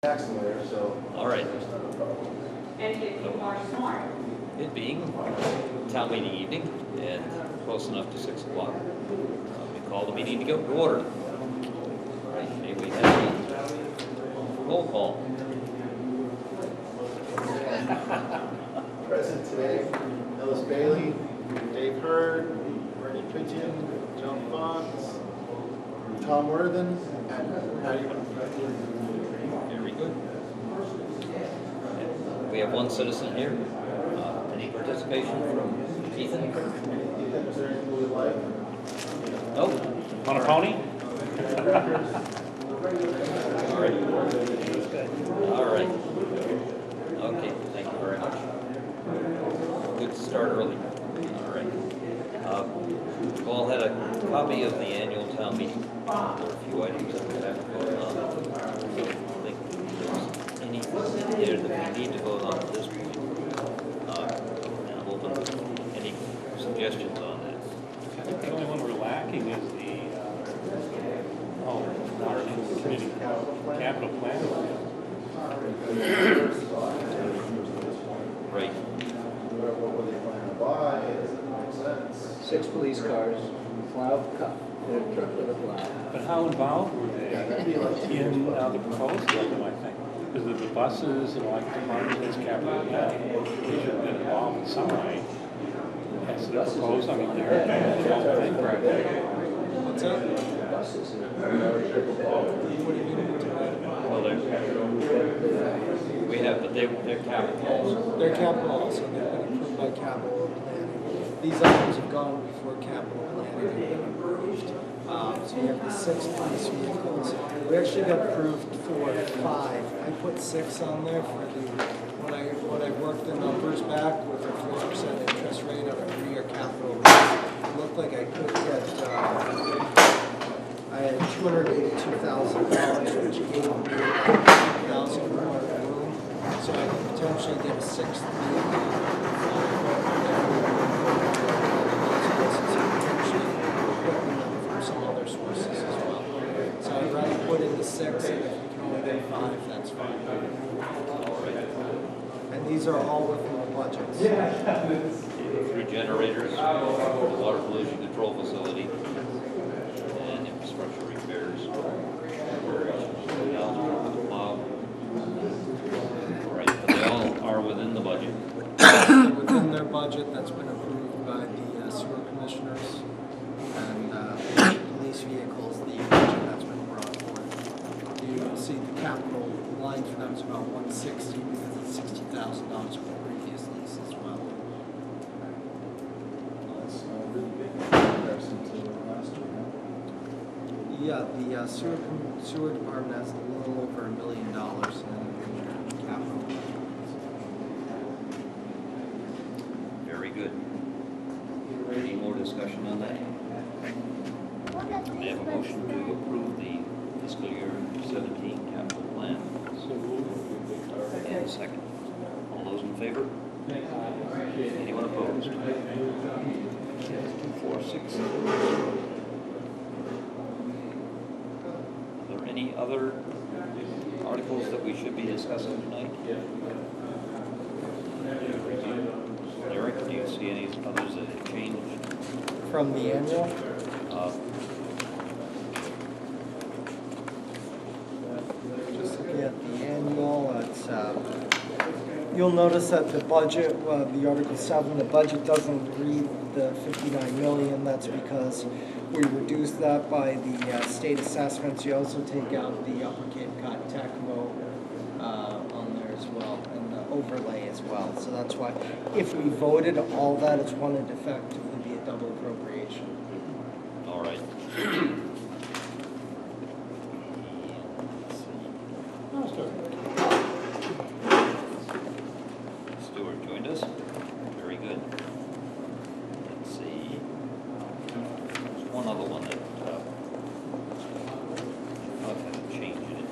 taxing there, so. All right. And if you are smart. It being town meeting evening and close enough to 6 o'clock, we call the meeting to go to order. All right, may we have a roll call? Present today, Ellis Bailey, Dave Hurd, Bernie Pigeon, John Fox, Tom Worthen, and Patty. Very good. We have one citizen here. Any participation from Ethan? Ethan, is there anything you would like? Oh, On a pony? all right. All right. Okay, thank you very much. Good to start early. All right. We've all had a copy of the annual town meeting. There are a few items that we have to vote on. I don't think there's anything there that we need to vote on at this point. And I'm open to any suggestions on that. I think the only one we're lacking is the, our community capital plan. Right. What were they planning to buy? Does it make sense? 6 police cars, plow, truck with a plow. But how involved were Yeah, they that'd be like in the proposal of them, I think? Because of the buses and like the departments, capital plan, they should have been involved in some way. As the proposal, I mean, they're the whole thing, right? What's up? Buses and Well, we have, but they're capital. They're capital also, they've been approved by capital planning. These items have gone before capital planning and been approved. So you have the 6 police vehicles. We actually got approved for 5. I put 6 on there for when I worked the numbers back with a 4% interest rate on a 3-year capital rate. It looked like I could get, I had $282,000, which gave me $2,000 more room. So I could potentially get a 6th vehicle. From some other sources as well. So I'd rather put in the 6, and if you can only get 5, that's fine. And these are all within the budgets. 3 generators, the water pollution control facility, and infrastructure repairs. All right, but they all are within the budget. Within their budget that's been approved by the sewer commissioners, and police vehicles, the budget that's been brought forth. You see the capital line for them is about 160 because it's $60,000 for the previous lease as well. That's really big in comparison to last year. Yeah, the sewer department has a little over $1 million in their capital. Very good. Any more discussion on that? May I have a motion to approve the fiscal year 17 capital plan? So moved. And a second. All those in favor? Anyone opposed? 4, 6. Are there any other articles that we should be discussing tonight? Eric, do you see any others that have changed? From the annual? Just looking at the annual, it's, you'll notice that the budget, the Article 7, the budget doesn't read the 59 million. That's because we reduced that by the state assessments. You also take out the Upper Cape Cod Tech vote on there as well, and the overlay as well. So that's why, if we voted all that, it's one would effectively be a double appropriation. All right. Stuart joined us. Very good. Let's see. There's one other one that I've had a change in it.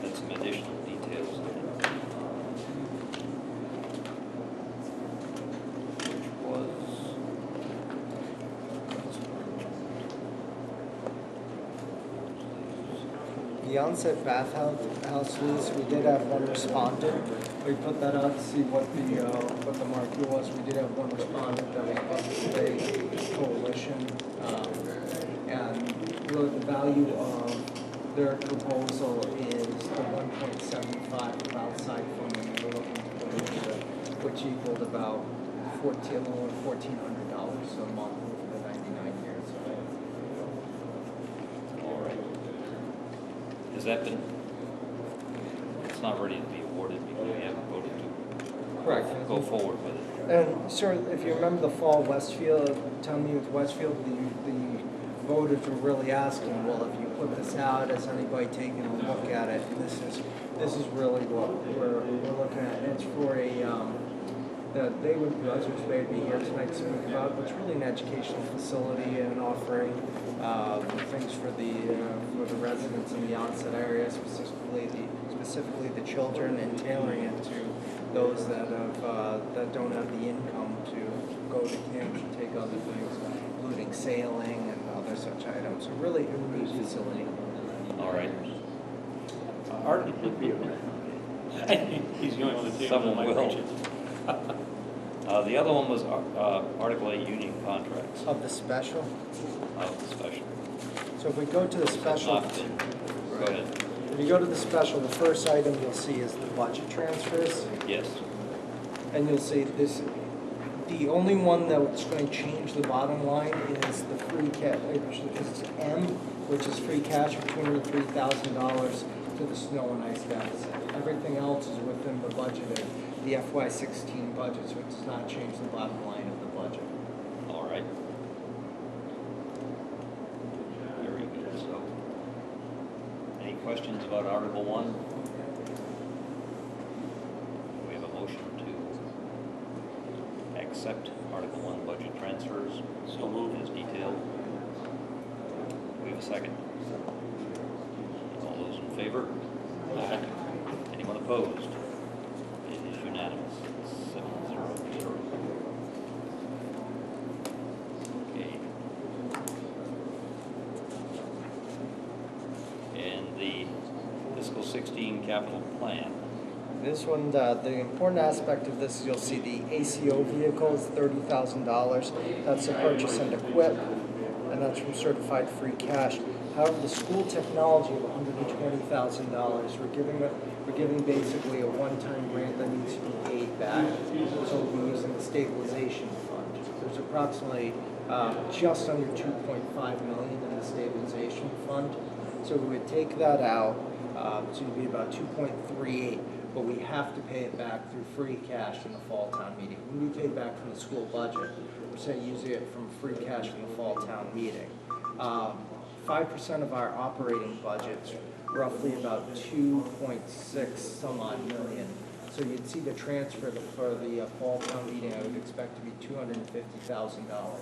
Had some additional details in it. Which was the onset bathhouse lease, we did have one respondent. We put that out to see what the market was. We did have one respondent that was about to stay coalition. And really the value of their proposal is the 1.75 of outside funding they're looking to put into it, which equaled about a little over $1,400 a month over the 99 years. All right. Has that been, it's not ready to be awarded because we haven't voted to Correct. go forward with it. And sir, if you remember the fall Westfield, town meeting with Westfield, the voters were really asking, well, if you put this out, has anybody taken a look at it? And this is really what we're looking at. And it's for that they would, Buzzards Bay would be here tonight to speak about, but it's really an educational facility and offering things for the residents in the onset area, specifically the children, and tailoring it to those that don't have the income to go to camps and take other things, including sailing and other such items. So really a neat facility. All right. Art, he's going on the table. Someone might will. reach it. The other one was Article 8 union contracts Of the special. of the special. So if we go to the special, Not been- Go ahead. if you go to the special, the first item you'll see is the budget transfers. Yes. And you'll see this, the only one that's going to change the bottom line is the free cash, it's M, which is free cash of $203,000 to the snow and ice deficit. Everything else is within the budget, the FY16 budget, so it does not change the bottom line of the budget. All right. Very good. So, any questions about Article 1? We have a motion to accept Article 1 budget transfers. So moved as detailed. We have a second. All those in favor? Aye. Anyone opposed? It is unanimous. 7-0. Okay. And the fiscal 16 capital plan. This one, the important aspect of this is you'll see the ACO vehicles, $30,000. That's the purchase and equip, and that's from certified free cash. However, the school technology of $120,000, we're giving basically a one-time grant that needs to be paid back. So we'll be using the stabilization fund. There's approximately just under 2.5 million in the stabilization fund. So we would take that out, so it'd be about 2.38. But we have to pay it back through free cash in the fall town meeting. When we pay it back from the school budget, we're saying using it from free cash in the fall town meeting. 5% of our operating budget's roughly about 2.6 some odd million. So you'd see the transfer for the fall town meeting, I would expect to be $250,000.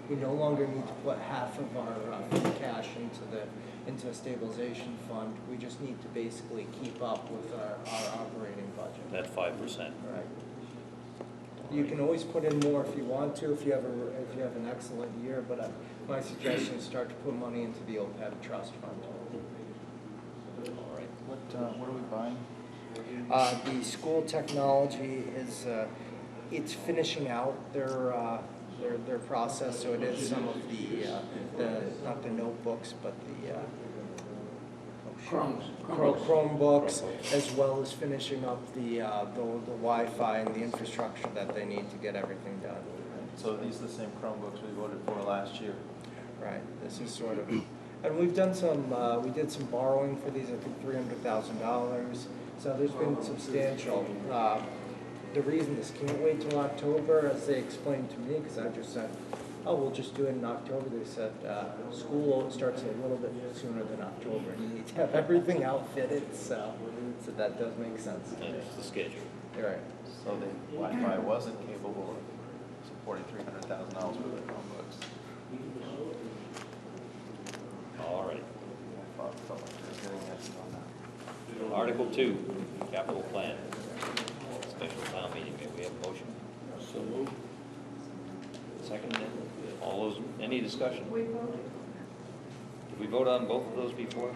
We no longer need to put half of our free cash into a stabilization fund. We just need to basically keep up with our operating budget. That 5%. Right. You can always put in more if you want to, if you have an excellent year, but my suggestion is start to put money into the OPEB trust fund. All right. What are we buying? The school technology is, it's finishing out their process, so it is some of the not the notebooks, but the Chromebooks, as well as finishing up the Wi-Fi and the infrastructure that they need to get everything done. So these are the same Chromebooks we voted for last year. Right, this is sort of, and we've done some, we did some borrowing for these, I think $300,000. So there's been substantial. The reason this can't wait till October, as they explained to me, because I just said, oh, we'll just do it in October. They said school starts a little bit sooner than October, and you need to have everything outfitted. So that does make sense. That's the schedule. You're right. So the Wi-Fi wasn't capable of supporting $300,000 worth of Chromebooks. All right. Felt like they were getting that on that. Article 2, capital plan. Special town meeting. May we have a motion? So moved. Second. All those, any discussion? We voted. Did we vote on both of those before?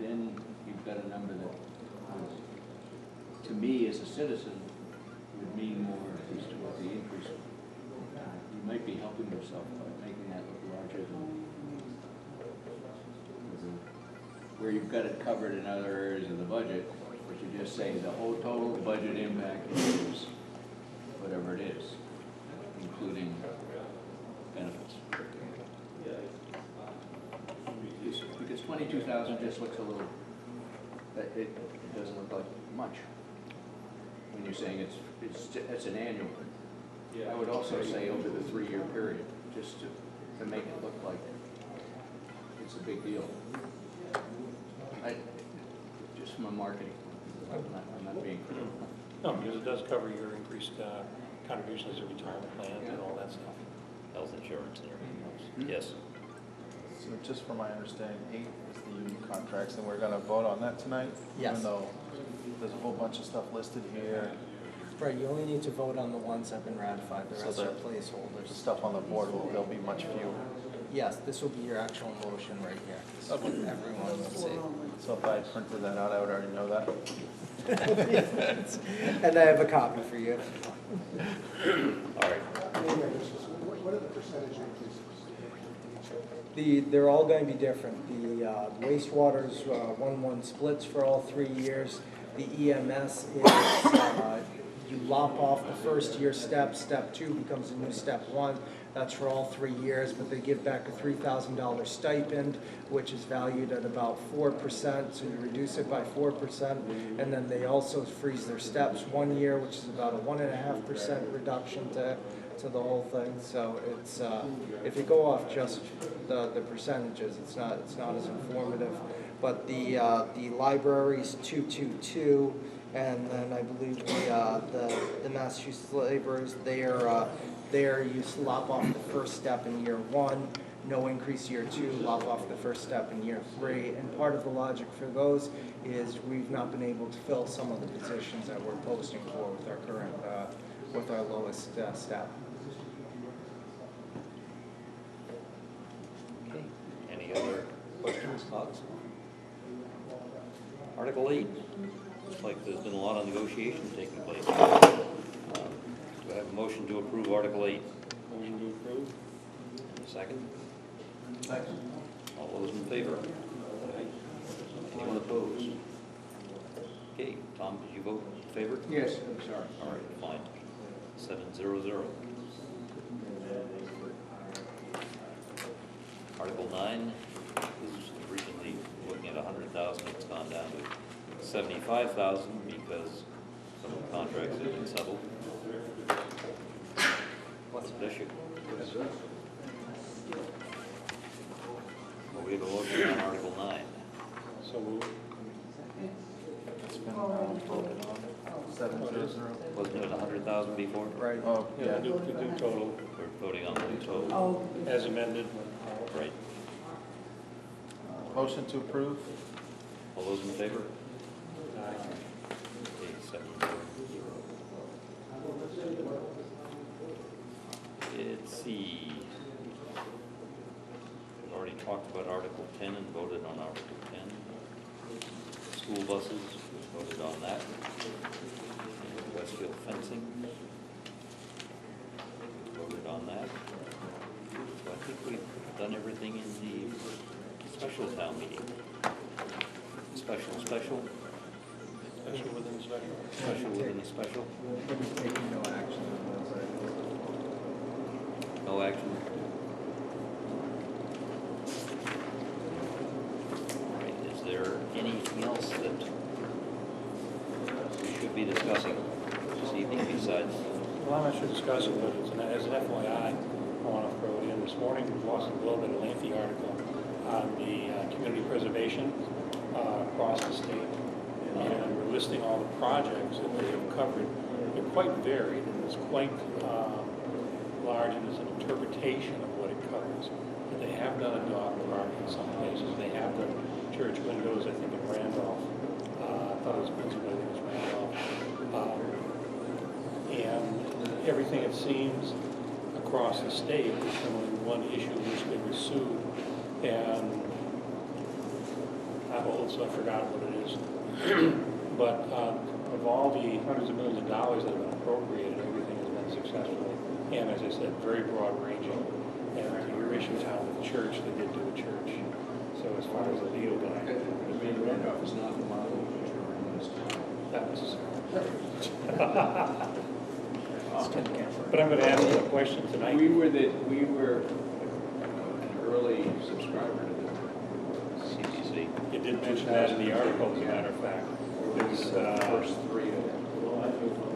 then you've got a number that, to me as a citizen, would mean more as to what the increase. You might be helping yourself by making that look larger than where you've got it covered in other areas of the budget, but you just say the whole total budget impact is whatever it is, including benefits. Because 22,000 just looks a little, it doesn't look like much. When you're saying it's an annual. I would also say over the 3-year period, just to make it look like it's a big deal. Just from a marketing, I'm not being critical. No, because it does cover your increased contributions to retirement plans and all that stuff. Health insurance and everything else. Yes. So just from my understanding, 8 is the union contracts, and we're gonna vote on that tonight? Yes. Even though there's a whole bunch of stuff listed here, Right, you only need to vote on the ones that have been ratified, the So rest are the- the placeholders. stuff on the board, there'll be much fewer. Yes, this will be your actual motion right here. This is what everyone will see. So if I printed that out, I would already know that. And I have a copy for you. All right. What are the percentage increases? They're all going to be different. The wastewater's 1-1 splits for all 3 years. The EMS is, you lop off the first year step, step 2 becomes a new step 1. That's for all 3 years, but they give back a $3,000 stipend, which is valued at about 4%, so you reduce it by 4%. And then they also freeze their steps 1 year, which is about a 1.5% reduction to the whole thing. So it's, if you go off just the percentages, it's not as informative. But the library's 222, and then I believe the Massachusetts laborers, there you lop off the first step in year 1, no increase year 2, lop off the first step in year 3. And part of the logic for those is we've not been able to fill some of the positions that we're posting for with our current, with our lowest step. Okay. Any other questions, thoughts? Article 8. Looks like there's been a lot of negotiation taking place. Do I have a motion to approve Article 8? Motion to approve? Second? Second. All those in favor? Anyone opposed? Okay, Tom, did you vote in favor? Yes, I'm sorry. All right, fine. 7-0-0. Article 9, this is originally looking at 100,000, it's gone down to 75,000 because some of the contracts have been settled. What's the issue? Well, we have a motion on Article 9. So moved. It's been voted on. 7-0-0. Wasn't it 100,000 before? Right. Oh, Yeah, yeah. the new total We're voting on the total. Oh, as amended. Right. Motion to approve? All those in favor? Aye. Okay, 7-0. Let's see. We've already talked about Article 10 and voted on Article 10. School buses, we voted on that. And Westfield fencing. We voted on that. So I think we've done everything in the special town meeting. Special Special within special. Special within the special. We'll be taking no action on those items. No action. All right, is there anything else that we should be discussing this evening besides? Well, I'm not sure discuss it, but as an FYI, I want to throw it in. This morning, Boston Globe had a lengthy article on the community preservation across the state. And we're listing all the projects that they have covered. They're quite varied, and it's quite large, and it's an interpretation of what it covers. But they have done a dog park in some places. They have done church windows, I think, in Randolph. I thought it was Princeton, but I think it was Randolph. And everything, it seems, across the state is only one issue in which they were sued. And I'm old, so I forgot what it is. But of all the hundreds of millions of dollars that have been appropriated, everything has been successful. And as I said, very broad ranging. And to your issue, Tom, with the church, they did do a church. So as far as the legal guy, I mean, Randolph is not the model of the church. not necessarily. But I'm going to ask you a question tonight. We were an early subscriber to the CCC. You did mention that in the article, as a matter of fact. There's, First three of them.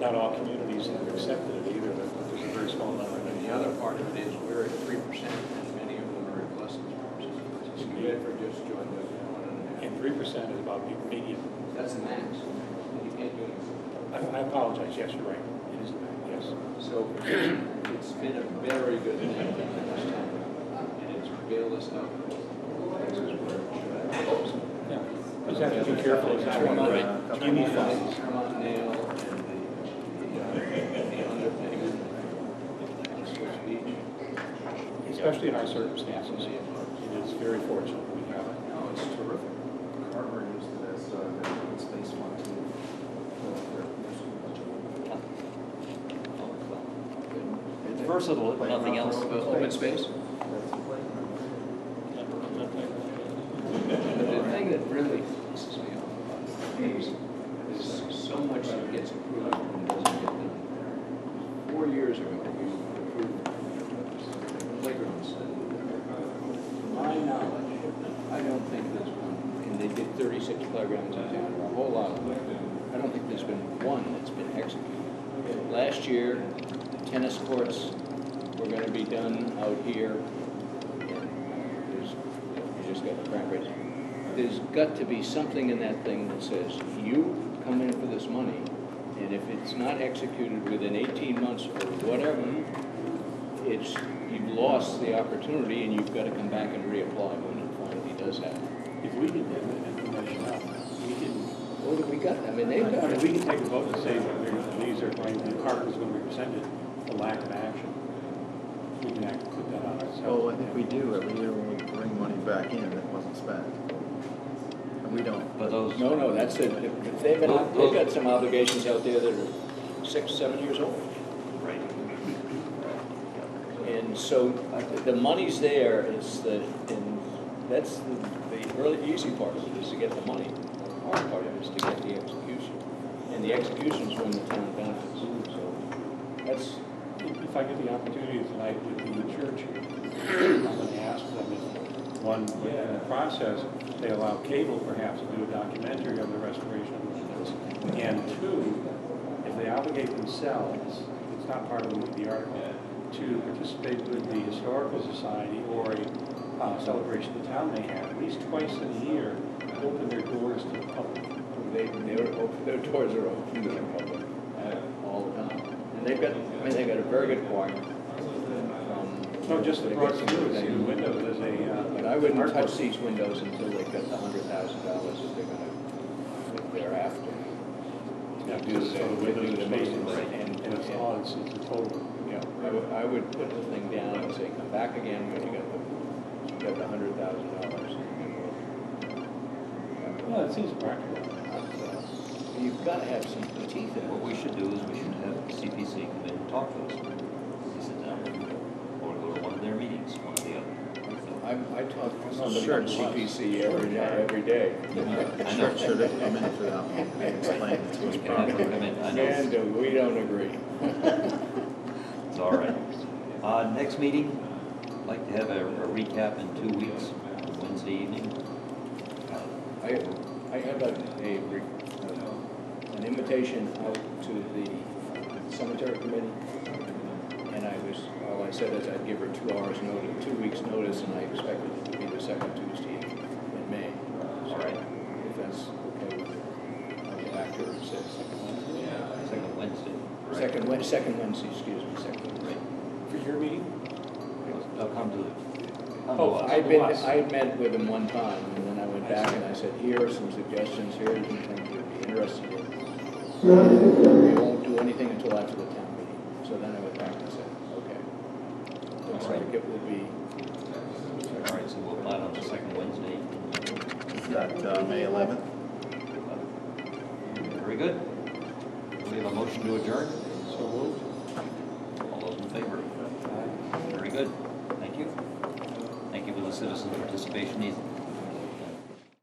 not all communities have accepted it either, but there's a very small number. And the other part of it is we're at 3%, and many of them are at less than 3%. Bedford just joined us at 1.5%. And 3% is about the median. That's the max. You can't do anything. I apologize, yes, you're right. It is the median, yes. So it's been a very good thing in this town, and it's bailed us out. Places where it should have. Yeah. Just have to be careful. It's not one right. Jimmy funds. Paramount Nail and the underpayment on Swiss Beach. Especially in our circumstances. It is very fortunate we have it. No, it's terrific. Carver used it as the space one too. It's versatile, if nothing else. Open space? But the thing that really pisses me off about these is so much that gets approved and doesn't get done. 4 years ago, we approved playgrounds. To my knowledge, I don't think there's one, and they did 36 playgrounds in town, or a whole lot of them. I don't think there's been one that's been executed. Last year, tennis courts were going to be done out here. You just got the crack rate. There's got to be something in that thing that says, you come in for this money, and if it's not executed within 18 months or whatever, you've lost the opportunity, and you've got to come back and reapply when it finally does happen. If we did that information out, we didn't. What have we got? I mean, they've got it. We can take a vote and say that these are going, the article's going to be presented for lack of action. We can actually put that on ourselves. Well, I think we do every year when we bring money back in that wasn't spent. And we don't. But those, No, that's it. They've got some obligations out there that are 6, 7 years old. right. And so the money's there, and that's the really easy part of it, is to get the money. The hard part of it is to get the execution. And the execution is when the town benefits. So that's, If I get the opportunity tonight with the church, I'm going to ask them if, one, in the process, they allow cable perhaps to do a documentary on the restoration of the windows. And two, if they obligate themselves, it's not part of the article, to participate with the Historical Society or a celebration the town may have, at least twice a year, open their doors to the public. their doors are open to the public all the time. And they've got a very good choir. No, just the broad community, the windows as a. But I wouldn't touch these windows until they've got the $100,000 that they're after. Yeah, Do just so the windows the are facing most- right, and it's all, it's a total. Yeah, I would put the thing down and say, come back again when you got the $100,000. Well, it seems practical. You've got to have some teeth in What it. we should do is we should have CPC come in and talk to us. We sit down with them, or go to one of their meetings, one or the other. I talk to somebody Sure. from CPC every day. I know. Should have come in for that and explain it to us Can have them properly. come in, I know. And we don't agree. It's all right. Next meeting, I'd like to have a recap in 2 weeks, Wednesday evening. I have an invitation out to the cemetery committee, and all I said is I'd give her 2 hours notice, 2 weeks notice, and I expect it to be the second Tuesday in May. All right. If that's okay with you, I'll get back to her and say Second Wednesday. right? second Wednesday, excuse me, second Wednesday. For your meeting? They'll come to the. Oh, I met with him one time, and then I went back and I said, here are some suggestions, here are some things you'd be interested in. We won't do anything until after the town meeting. So then I went back and said, okay. Looks like it will be, All right, so we'll plan on the second Wednesday. That, May 11th. Very good. We have a motion to adjourn. So moved. All those in favor? Very good. Thank you. Thank you for the citizen participation.